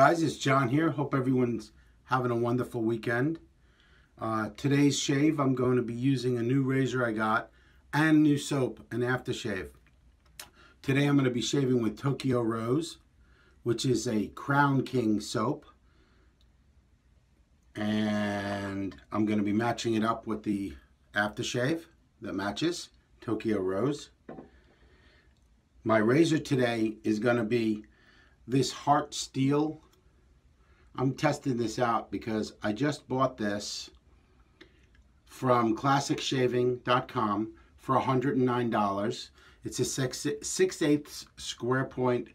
guys, it's John here. Hope everyone's having a wonderful weekend. Today's shave, I'm going to be using a new razor I got and new soap, an aftershave. Today I'm going to be shaving with Tokyo Rose, which is a Crown King soap. And I'm going to be matching it up with the aftershave that matches Tokyo Rose. My razor today is going to be this Hart Steel. I'm testing this out because I just bought this from classicshaving.com for $109. It's a 6/8 square point.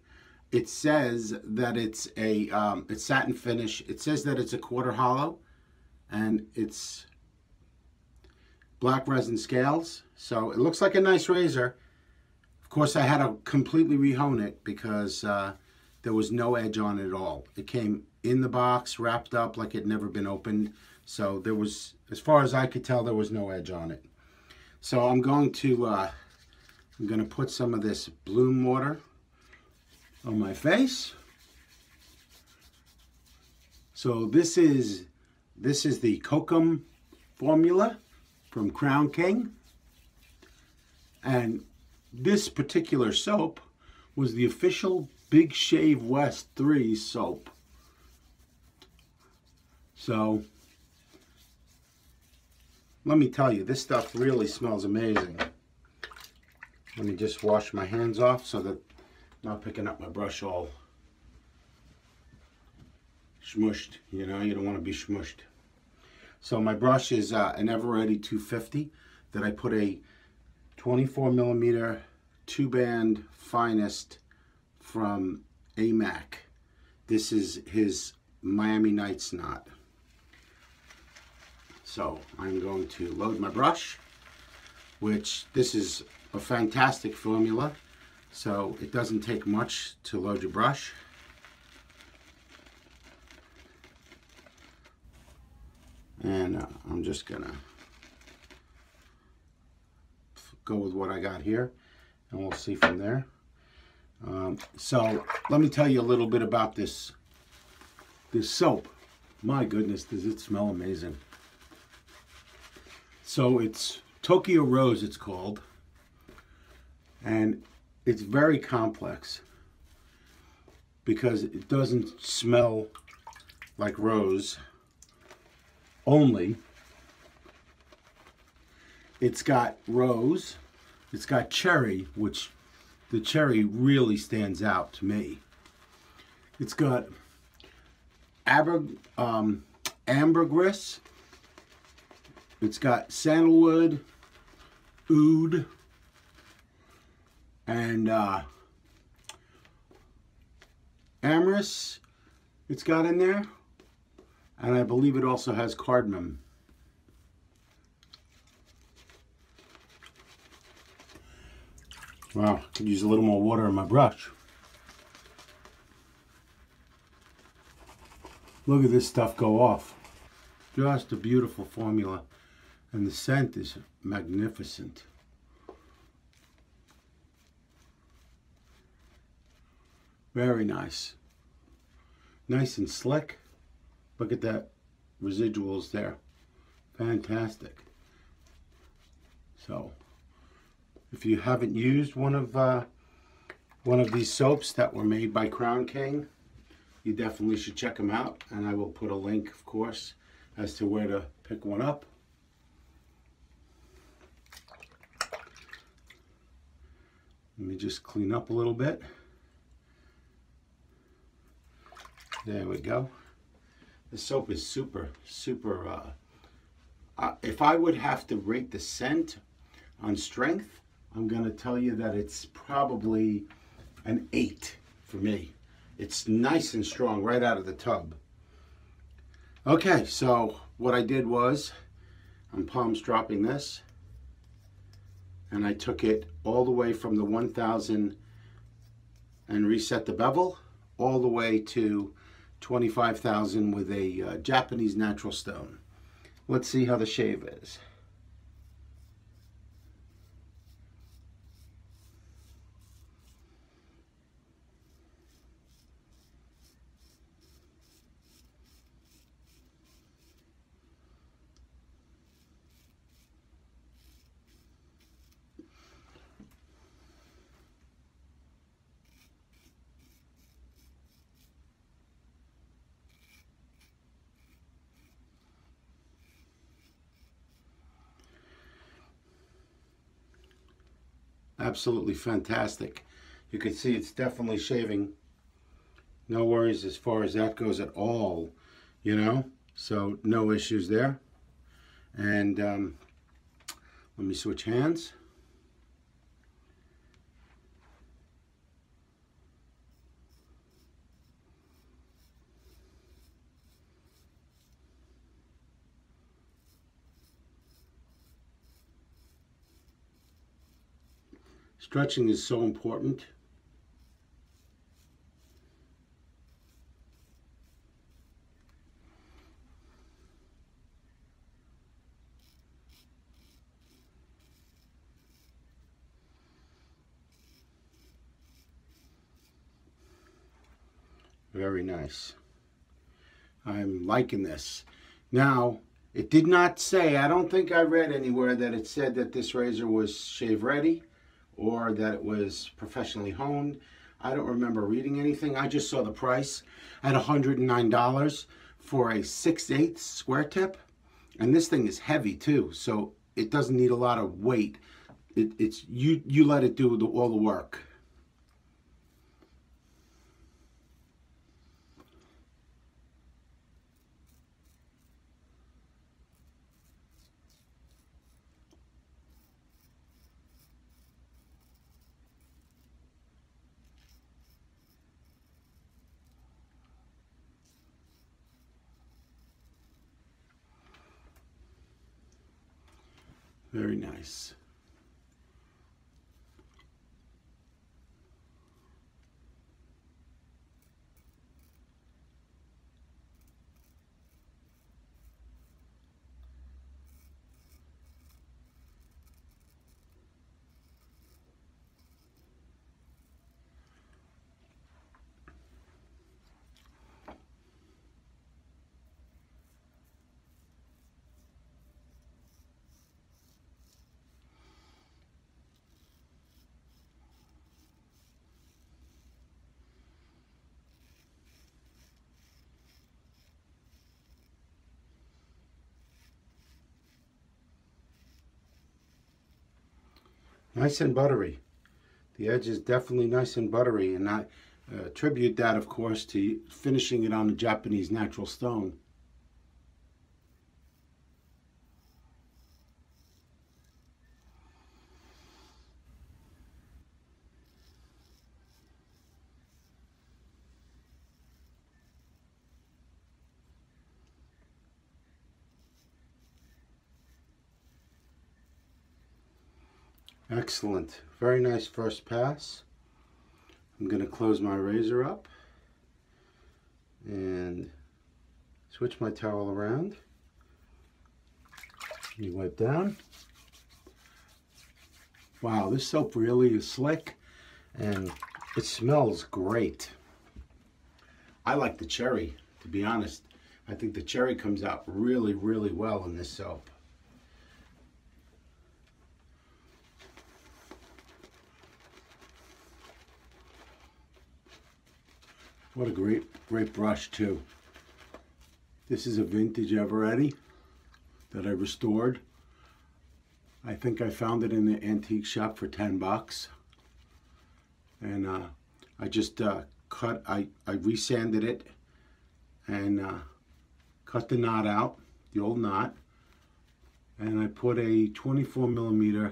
It says that it's a it's satin finish. It says that it's a quarter hollow, and it's black resin scales. So it looks like a nice razor. Of course, I had to completely rehone it because there was no edge on it at all. It came in the box, wrapped up like it had never been opened. So there was, as far as I could tell, there was no edge on it. So I'm going to put some of this bloom water on my face. So this is the Kokum formula from Crown King, and this particular soap was the official Big Shave West 3 soap. So let me tell you, this stuff really smells amazing. Let me just wash my hands off so that I'm not picking up my brush all smushed. You know, you don't want to be smushed. So my brush is an Everready 250 that I put a 24mm 2-band finest from AMAC. This is his Miami Nights knot. So I'm going to load my brush, which this is a fantastic formula. So it doesn't take much to load your brush. And I'm just gonna go with what I got here, and we'll see from there. So let me tell you a little bit about this soap. My goodness, does it smell amazing. So it's Tokyo Rose, it's called, and it's very complex because it doesn't smell like rose only. It's got rose, it's got cherry, which the cherry really stands out to me. It's got ambergris. It's got sandalwood, oud, and amyris it's got in there. And I believe it also has cardamom. Wow, could use a little more water in my brush. Look at this stuff go off. Just a beautiful formula. And the scent is magnificent. Very nice. Nice and slick. Look at that residuals there. Fantastic. So if you haven't used one of these soaps that were made by Crown King, you definitely should check them out, and I will put a link, of course, as to where to pick one up. Let me just clean up a little bit. There we go. The soap is super. If I would have to rate the scent on strength, I'm going to tell you that it's probably an 8 for me. It's nice and strong right out of the tub. Okay, so what I did was, I'm palm stropping this, and I took it all the way from the 1000 and reset the bevel all the way to 25,000 with a Japanese natural stone. Let's see how the shave is. absolutely fantastic. You can see it's definitely shaving. No worries as far as that goes at all, you know, so no issues there. And let me switch hands. Stretching is so important. Very nice. I'm liking this. Now, it did not say, I don't think I read anywhere that it said that this razor was shave ready or that it was professionally honed. I don't remember reading anything. I just saw the price at $109 for a 6/8 square tip. And this thing is heavy too, so it doesn't need a lot of weight. It's you let it do all the work. Very nice. Nice and buttery. The edge is definitely nice and buttery, and I attribute that, of course, to finishing it on the Japanese natural stone. Excellent. Very nice first pass. I'm going to close my razor up and switch my towel around. You wipe down. Wow, this soap really is slick and it smells great. I like the cherry, to be honest. I think the cherry comes out really, really well in this soap. What a great brush too. This is a vintage Eveready that I restored. I think I found it in the antique shop for 10 bucks. And I just I resanded it and cut the knot out, the old knot. And I put a 24mm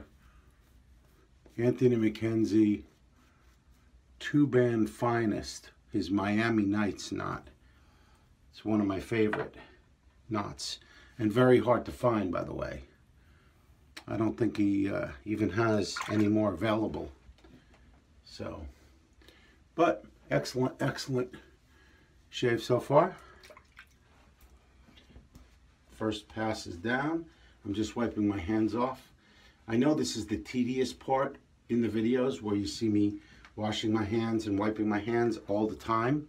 Anthony Mackenzie 2-band finest, his Miami Nights knot. It's one of my favorite knots and very hard to find, by the way. I don't think he even has any more available. So, but excellent shave so far. First pass is down. I'm just wiping my hands off. I know this is the tedious part in the videos where you see me washing my hands and wiping my hands all the time,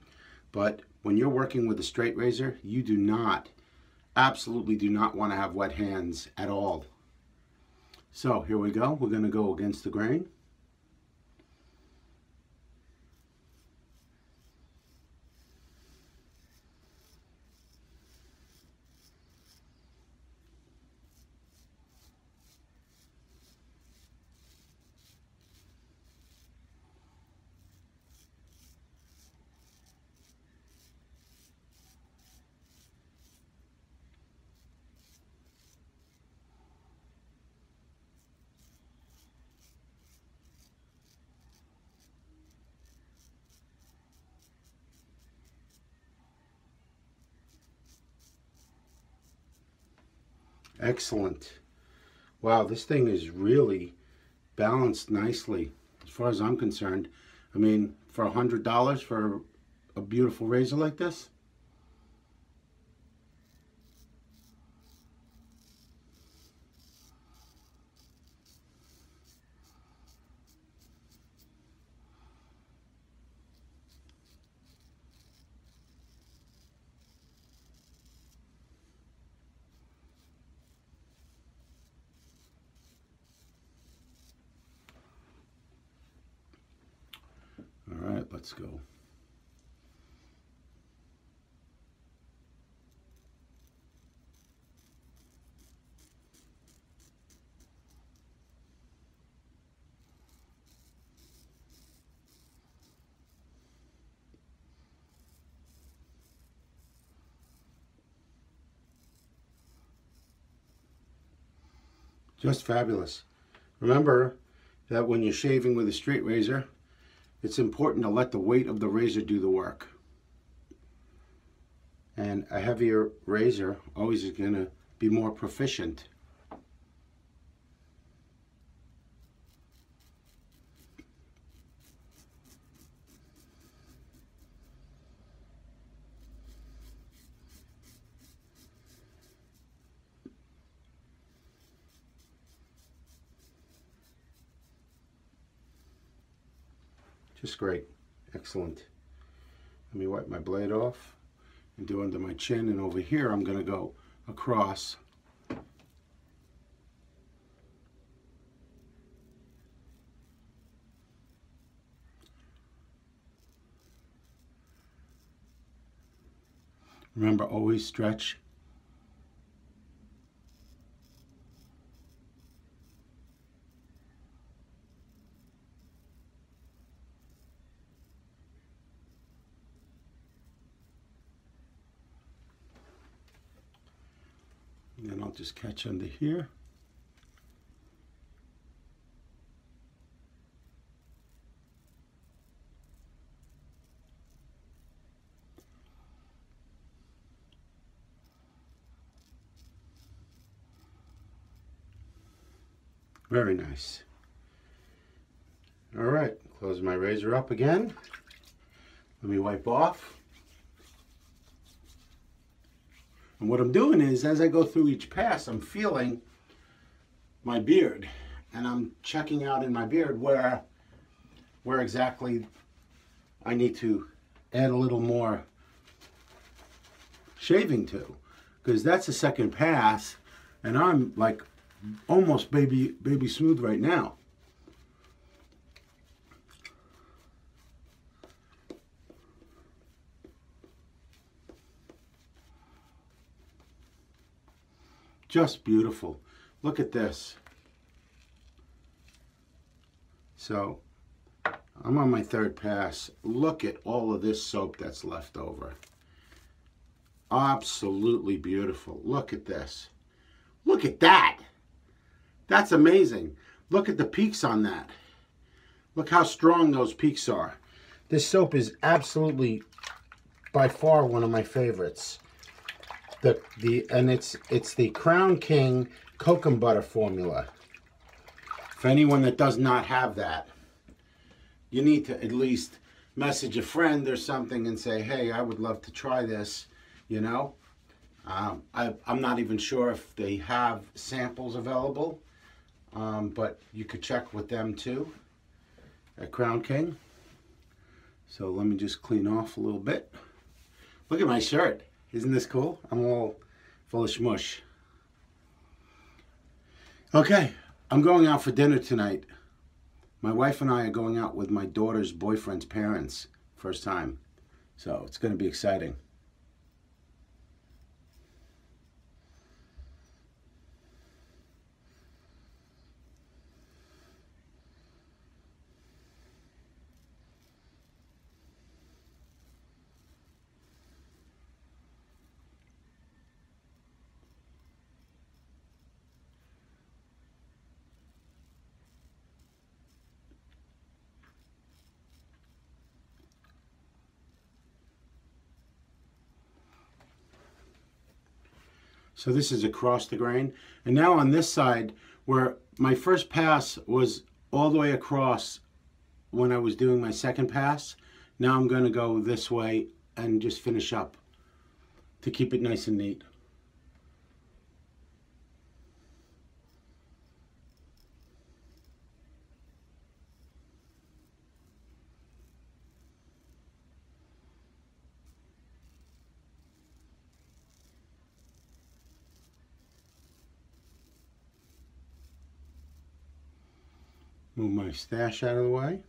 but when you're working with a straight razor, you do not, absolutely do not want to have wet hands at all. So here we go. We're going to go against the grain. Excellent. Wow, this thing is really balanced nicely as far as I'm concerned. I mean, for $100 for a beautiful razor like this. All right, let's go. Just fabulous. Remember that when you're shaving with a straight razor, it's important to let the weight of the razor do the work. And a heavier razor always is going to be more proficient. Just great. Excellent. Let me wipe my blade off and do under my chin, and over here I'm going to go across. Remember, always stretch. And then I'll just catch under here. Very nice. All right, close my razor up again. Let me wipe off. And what I'm doing is, as I go through each pass, I'm feeling my beard, and I'm checking out in my beard where exactly I need to add a little more shaving to, because that's the second pass, and I'm like almost baby smooth right now. Just beautiful. Look at this. So I'm on my third pass. Look at all of this soap that's left over. Absolutely beautiful. Look at this. Look at that. That's amazing. Look at the peaks on that. Look how strong those peaks are. This soap is absolutely by far one of my favorites. And it's the Crown King Cocoa Butter formula. For anyone that does not have that, you need to at least message a friend or something and say, hey, I would love to try this, you know. I'm not even sure if they have samples available, but you could check with them too at Crown King. So let me just clean off a little bit. Look at my shirt. Isn't this cool? I'm all full of smush. Okay, I'm going out for dinner tonight. My wife and I are going out with my daughter's boyfriend's parents. First time. So it's going to be exciting. So this is across the grain. And now on this side, where my first pass was all the way across when I was doing my second pass, now I'm going to go this way and just finish up to keep it nice and neat. Move my stash out of the way.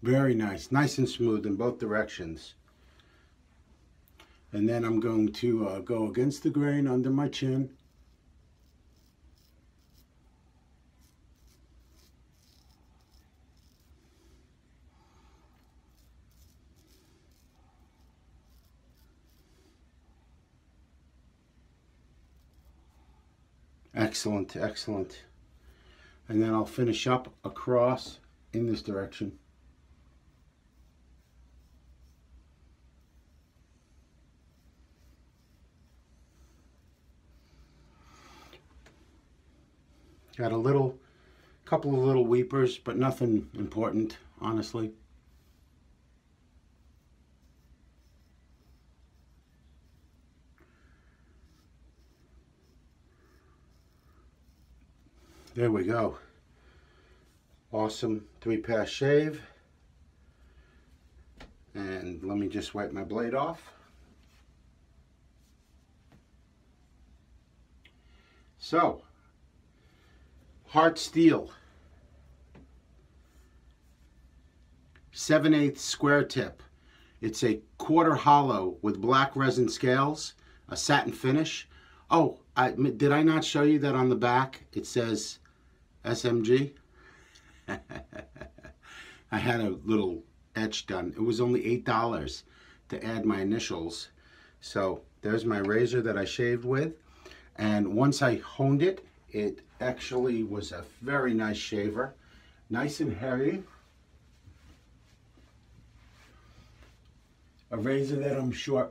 Very nice, nice and smooth in both directions. And then I'm going to go against the grain under my chin. Excellent, excellent. And then I'll finish up across in this direction. Got a couple of little weepers, but nothing important, honestly. There we go. Awesome 3-pass shave. And let me just wipe my blade off. So, Hart Steel, 7/8 square tip. It's a quarter hollow with black resin scales, a satin finish. Oh, did I not show you that on the back it says SMG? I had a little etch done. It was only $8 to add my initials. So there's my razor that I shaved with. And once I honed it, it actually was a very nice shaver. Nice and heavy. A razor that I'm sure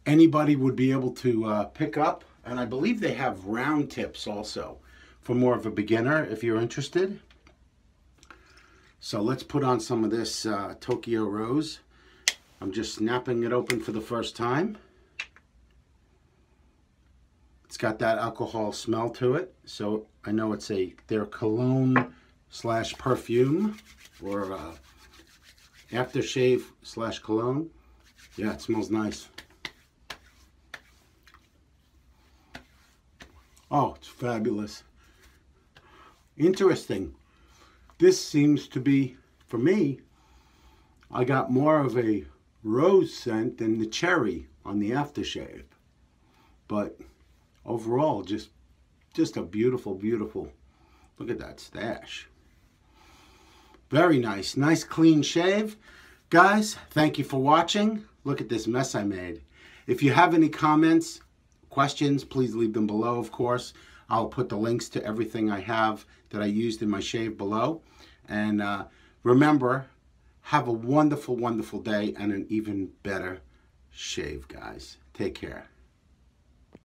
anybody would be able to pick up. And I believe they have round tips also for more of a beginner if you're interested. So let's put on some of this Tokyo Rose. I'm just snapping it open for the first time. It's got that alcohol smell to it, so I know it's their cologne / perfume or aftershave / cologne. Yeah, it smells nice. Oh, it's fabulous. Interesting. This seems to be, for me, I got more of a rose scent than the cherry on the aftershave. But overall, just a beautiful, beautiful, look at that stash. Very nice. Nice clean shave. Guys, thank you for watching. Look at this mess I made. If you have any comments, questions, please leave them below, of course. I'll put the links to everything I have that I used in my shave below. And remember, have a wonderful, wonderful day and an even better shave, guys. Take care.